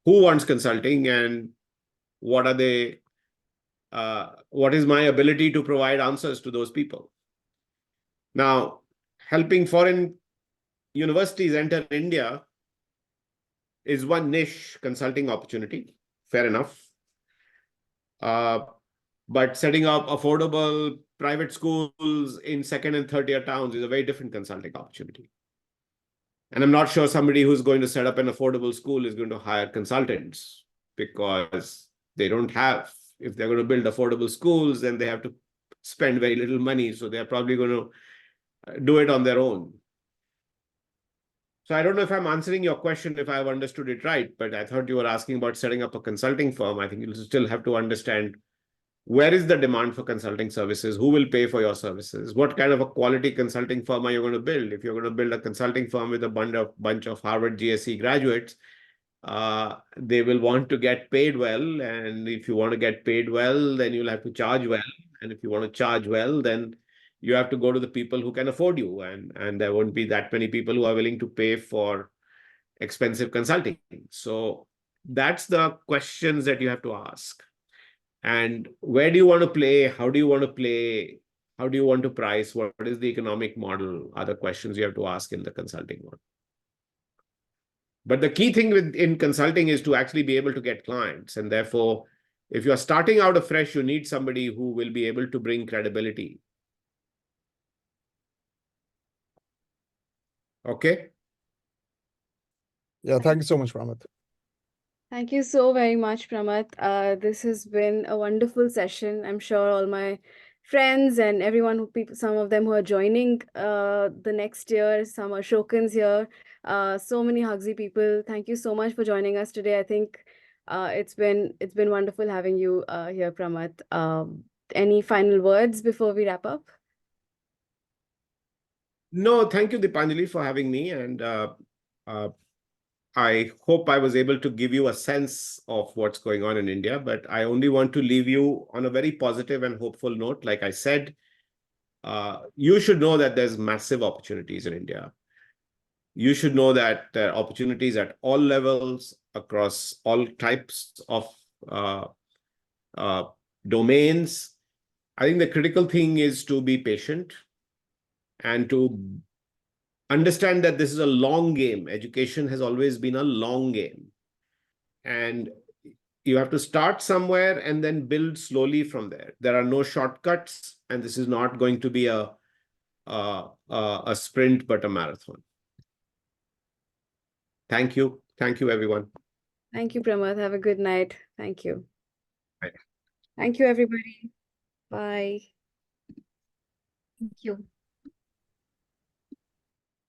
who wants consulting and what are they? What is my ability to provide answers to those people? Now, helping foreign universities enter India is one niche consulting opportunity. Fair enough. But setting up affordable private schools in second and third tier towns is a very different consulting opportunity. And I'm not sure somebody who's going to set up an affordable school is going to hire consultants, because they don't have, if they're going to build affordable schools, then they have to spend very little money. So they're probably going to do it on their own. So I don't know if I'm answering your question, if I've understood it right, but I thought you were asking about setting up a consulting firm. I think you'll still have to understand, where is the demand for consulting services? Who will pay for your services? What kind of a quality consulting firm are you going to build? If you're going to build a consulting firm with a bunch of Harvard GSE graduates, they will want to get paid well. And if you want to get paid well, then you'll have to charge well. And if you want to charge well, then you have to go to the people who can afford you. And there won't be that many people who are willing to pay for expensive consulting. So that's the questions that you have to ask. And where do you want to play? How do you want to play? How do you want to price? What is the economic model? Are the questions you have to ask in the consulting one. But the key thing in consulting is to actually be able to get clients. And therefore, if you're starting out afresh, you need somebody who will be able to bring credibility. Okay? Yeah, thank you so much, Pramath. Thank you so very much, Pramath. This has been a wonderful session. I'm sure all my friends and everyone some of them who are joining the next year, some Ashokans here, so many Hugsy people. Thank you so much for joining us today. I think it's been wonderful having you here, Pramath. Any final words before we wrap up? No, thank you, Dipanjali, for having me. And I hope I was able to give you a sense of what's going on in India, but I only want to leave you on a very positive and hopeful note. Like I said, you should know that there's massive opportunities in India. You should know that there are opportunities at all levels, across all types of domains. I think the critical thing is to be patient and to understand that this is a long game. Education has always been a long game. And you have to start somewhere and then build slowly from there. There are no shortcuts, and this is not going to be a sprint, but a marathon. Thank you. Thank you, everyone. Thank you, Pramath. Have a good night. Thank you. Bye. Thank you, everybody. Bye. Thank you.